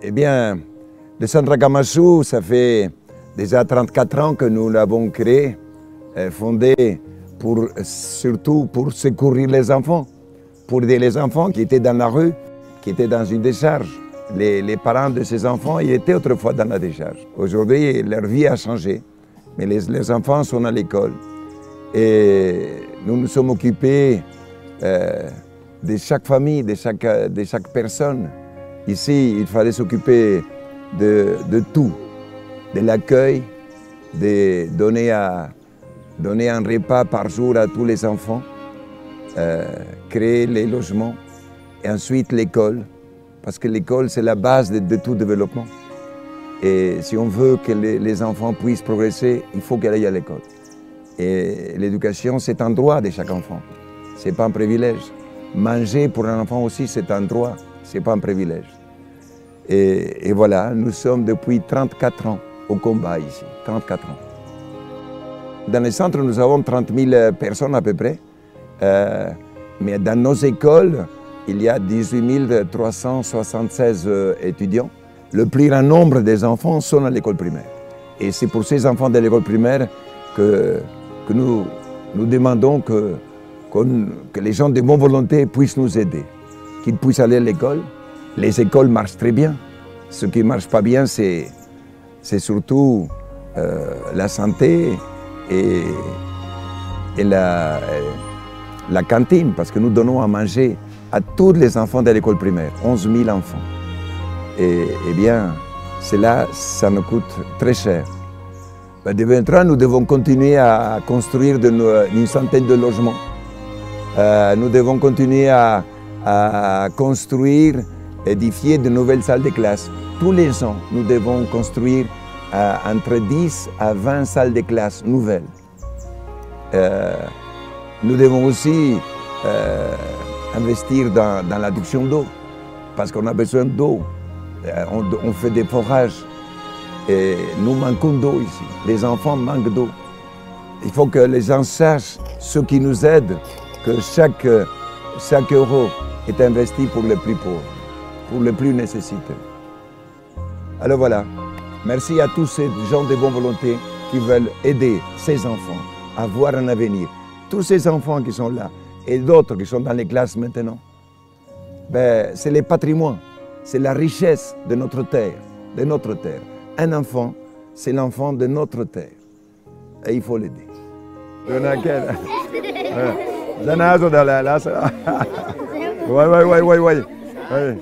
Eh bien, le Centre Akamashu, ça fait déjà 34 ans que nous l'avons créé, fondé surtout pour secourir les enfants, pour aider les enfants qui étaient dans la rue, qui étaient dans une décharge. Les parents de ces enfants, ils étaient autrefois dans la décharge. Aujourd'hui, leur vie a changé, mais les enfants sont à l'école. Et nous nous sommes occupés de chaque famille, de chaque personne. Ici, il fallait s'occuper de tout, de l'accueil, de donner un repas par jour à tous les enfants, créer les logements et ensuite l'école, parce que l'école c'est la base de tout développement. Et si on veut que les enfants puissent progresser, il faut qu'elle aille à l'école. Et l'éducation c'est un droit de chaque enfant, c'est pas un privilège. Manger pour un enfant aussi c'est un droit, c'est pas un privilège. Et voilà, nous sommes depuis 34 ans au combat ici, 34 ans. Dans le centre, nous avons 30 000 personnes à peu près, mais dans nos écoles, il y a 18 376 étudiants. Le plus grand nombre des enfants sont à l'école primaire. Et c'est pour ces enfants de l'école primaire que nous demandons que les gens de bonne volonté puissent nous aider, qu'ils puissent aller à l'école. Les écoles marchent très bien. Ce qui ne marche pas bien, c'est surtout la santé et la cantine, parce que nous donnons à manger à tous les enfants de l'école primaire, 11 000 enfants. Et bien, cela, ça nous coûte très cher. De 23, nous devons continuer à construire une centaine de logements. Nous devons continuer à construire, édifier de nouvelles salles de classe. Tous les ans, nous devons construire entre 10 à 20 salles de classe nouvelles. Nous devons aussi investir dans l'adduction d'eau, parce qu'on a besoin d'eau. On fait des forages et nous manquons d'eau ici. Les enfants manquent d'eau. Il faut que les gens sachent, ceux qui nous aident, que chaque euro est investi pour les plus pauvres, pour les plus nécessités. Alors voilà, merci à tous ces gens de bonne volonté qui veulent aider ces enfants à avoir un avenir. Tous ces enfants qui sont là et d'autres qui sont dans les classes maintenant, c'est le patrimoine, c'est la richesse de notre terre, de notre terre. Un enfant, c'est l'enfant de notre terre et il faut l'aider. Ouais.